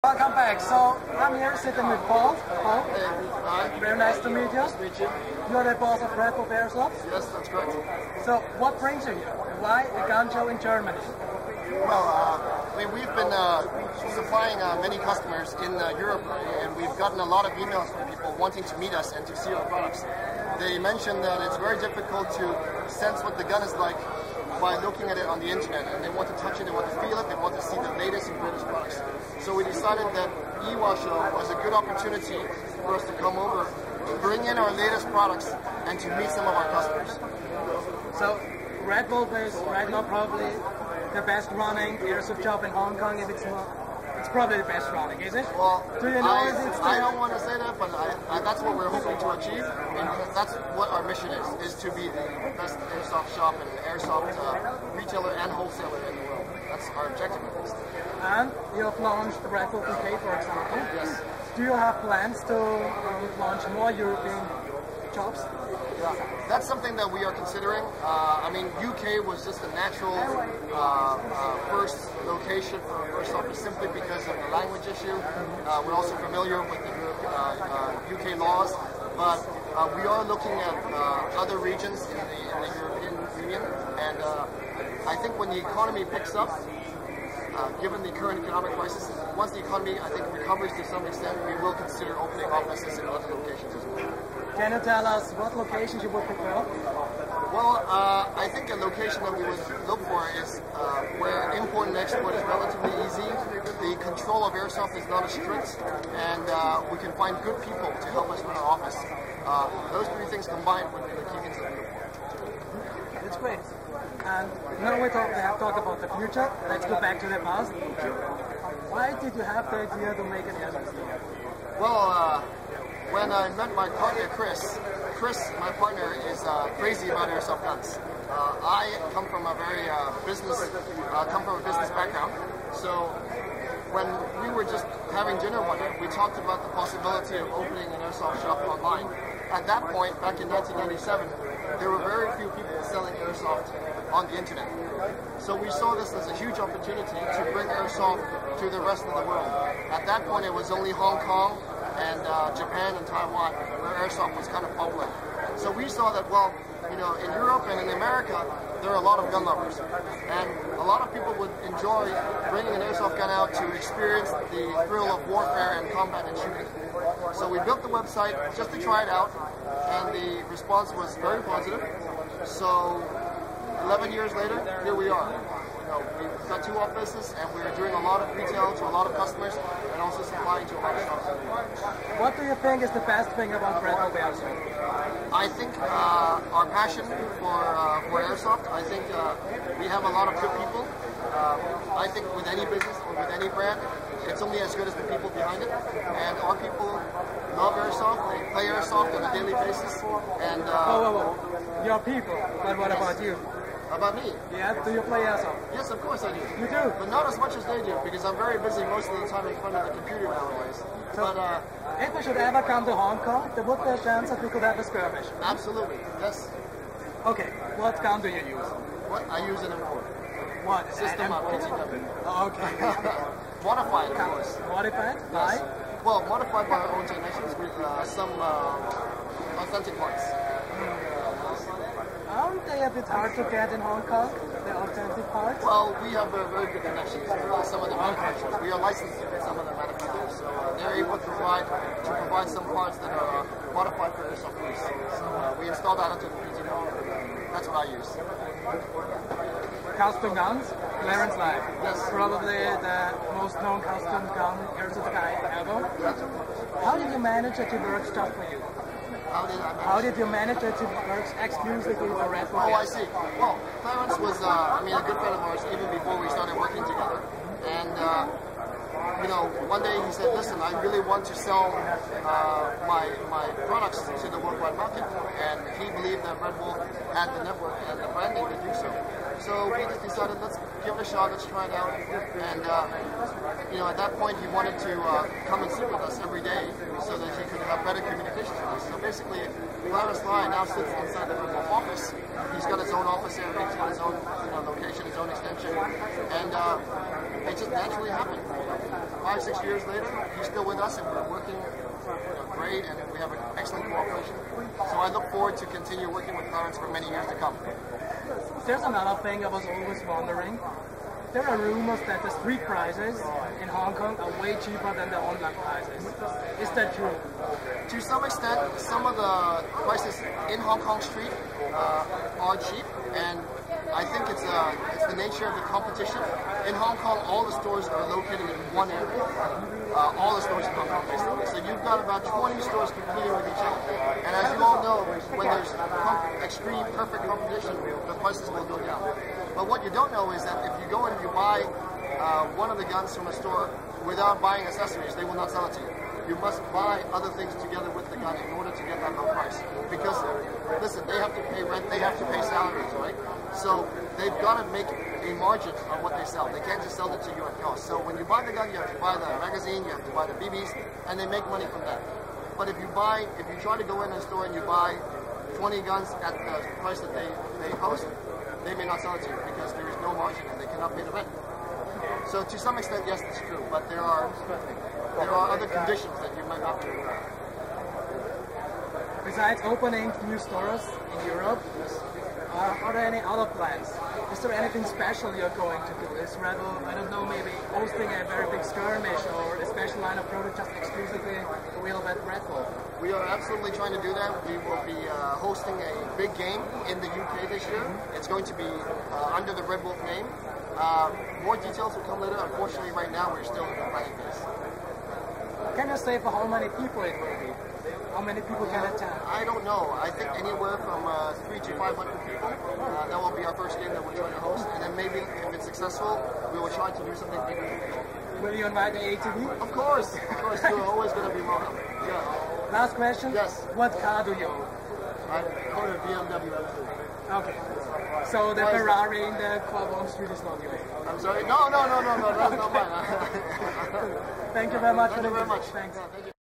Welcome back. So I'm here sitting with Paul. Paul, Hi. very nice to meet you. Nice to meet you. You're the boss of Redwolf-Boss. Yes, that's correct. So what brings you here? Why a gun show in Germany? Well, we've been supplying many customers in Europe, and we've gotten a lot of emails from people wanting to meet us and to see our products. They mentioned that it's very difficult to sense what the gun is like by looking at it on the internet, and they want to touch it, they want to feel it, they want to see the latest and greatest products. So we decided that IWA show was a good opportunity for us to come over, bring in our latest products, and to meet some of our customers. So Redwolf is right now probably the best running airsoft shop in Hong Kong. If it's not, it's probably the best running, is it? Well, do you know I don't want to say that, but that's what we're hoping to achieve, and that's what our mission is to be the best airsoft shop and airsoft retailer and wholesaler in the world. That's our objective at least. And you have launched the Redwolf UK, for example. Yes. Do you have plans to launch more European shops? Yeah, that's something that we are considering. I mean, UK was just a natural first location for our first office simply because of the language issue. We're also familiar with the UK laws, but we are looking at other regions in the European Union, and I think when the economy picks up, given the current economic crisis, once the economy, I think, recovers to some extent, we will consider opening offices in other locations as well. Can you tell us what locations you would prefer? Well, I think a location that we would look for is where import and export is relatively easy, the control of airsoft is not as strict, and we can find good people to help us run our office. Those three things combined would be the key things that we look for. That's great. And now we have talked about the future. Let's go back to the past. Why did you have the idea to make an airsoft store? Well, when I met my partner Chris, my partner, is crazy about airsoft guns. I come from a very business background, so when we were just having dinner one day, we talked about the possibility of opening an airsoft shop online. At that point, back in 1997, there were very few people selling airsoft on the internet. So we saw this as a huge opportunity to bring airsoft to the rest of the world. At that point, it was only Hong Kong and Japan and Taiwan where airsoft was kind of popular. So we saw that, well, you know, in Europe and in America, there are a lot of gun lovers. And a lot of people would enjoy bringing an airsoft gun out to experience the thrill of warfare and combat and shooting. So we built the website just to try it out, and the response was very positive. So 11 years later, here we are. You know, we've got 2 offices, and we're doing a lot of retail to a lot of customers, and also supplying to a lot of shops. What do you think is the best thing about Redwolf-Boss? I think our passion for airsoft. I think we have a lot of good people. I think with any business or with any brand, it's only as good as the people behind it. And our people love airsoft. They play airsoft on a daily basis. And your people. But what about you? About me? Yeah, do you play airsoft? Yes, of course I do. You do? But not as much as they do, because I'm very busy most of the time in front of the computer nowadays. So, but if we should ever come to Hong Kong, there would be a chance that we could have a skirmish. Absolutely, yes. Okay, what gun do you use? What? I use an import. What? System of PTW. Okay. Modified, of course. Modified? By? Yes. Well, modified by our own technicians with some authentic parts. Aren't they a bit hard to get in Hong Kong, the authentic parts? Well, we have very good connections with some of the manufacturers. We are licensed with some of the manufacturers, so they're able to provide some parts that are modified for airsoft use. So we install that into the PTW. That's what I use. Custom guns, Clarence Live. Yes. Probably the most known custom gun airsoft guy ever. Yes. How did you manage it to work just for you? How did you manage it to work exclusively for Redwolf? Oh, I see. Well, Clarence was, a good friend of ours even before we started working together. And, you know, one day he said, listen, I really want to sell my products to the worldwide market. And he believed that Redwolf had the network and the branding to do so. So we just decided, let's give it a shot, let's try it out. And, you know, at that point he wanted to come and sit with us every day so that he could have better communications with us. So basically, Clarence Lai now sits inside the Redwolf office. He's got his own office area, he's got his own location, his own extension. And it just naturally happened. 5-6 years later, he's still with us, and we're working great, and we have an excellent cooperation. So I look forward to continue working with Clarence for many years to come. There's another thing I was always wondering. There are rumors that the street prices in Hong Kong are way cheaper than the online prices. Is that true? To some extent, some of the prices in Hong Kong street are cheap, and I think it's the nature of the competition. In Hong Kong, all the stores are located in one area. All the stores in Hong Kong, basically. So you've got about 20 stores competing with each other. And as you all know, when there's extreme, perfect competition, the prices will go down. But what you don't know is that if you go and you buy one of the guns from a store without buying accessories, they will not sell it to you. You must buy other things together with the gun in order to get that low price. Because, listen, they have to pay rent, they have to pay salaries, right? So they've got to make a margin on what they sell. They can't just sell it to you at cost. So when you buy the gun, you have to buy the magazine, you have to buy the BBs, and they make money from that. But if you try to go in a store and you buy 20 guns at the price that they post, they may not sell it to you because there is no margin and they cannot pay the rent. So to some extent, yes, it's true, but there are other conditions that you might not be aware of. Besides opening new stores in Europe, are there any other plans? Is there anything special you're going to do? Is Redwolf, I don't know, maybe hosting a very big skirmish or a special line of product just exclusively wheeled at Redwolf? We are absolutely trying to do that. We will be hosting a big game in the UK this year. It's going to be under the Redwolf name. More details will come later. Unfortunately, right now we're still in the planning phase. Can you say for how many people it will be? How many people can attend? I don't know. I think anywhere from 300 to 500 people. That will be our first game that we're trying to host. And then maybe if it's successful, we will try to do something bigger. Will you invite the AATV? Of course. Of course. You're always going to be welcome. Yeah. Last question? Yes. What car do you own? I own a BMW M3. Okay. So the Ferrari in the Quad Street is not yours? I'm sorry? No. That's not mine. Thank you very much. Thank you very much. Thanks. Yeah, thank you.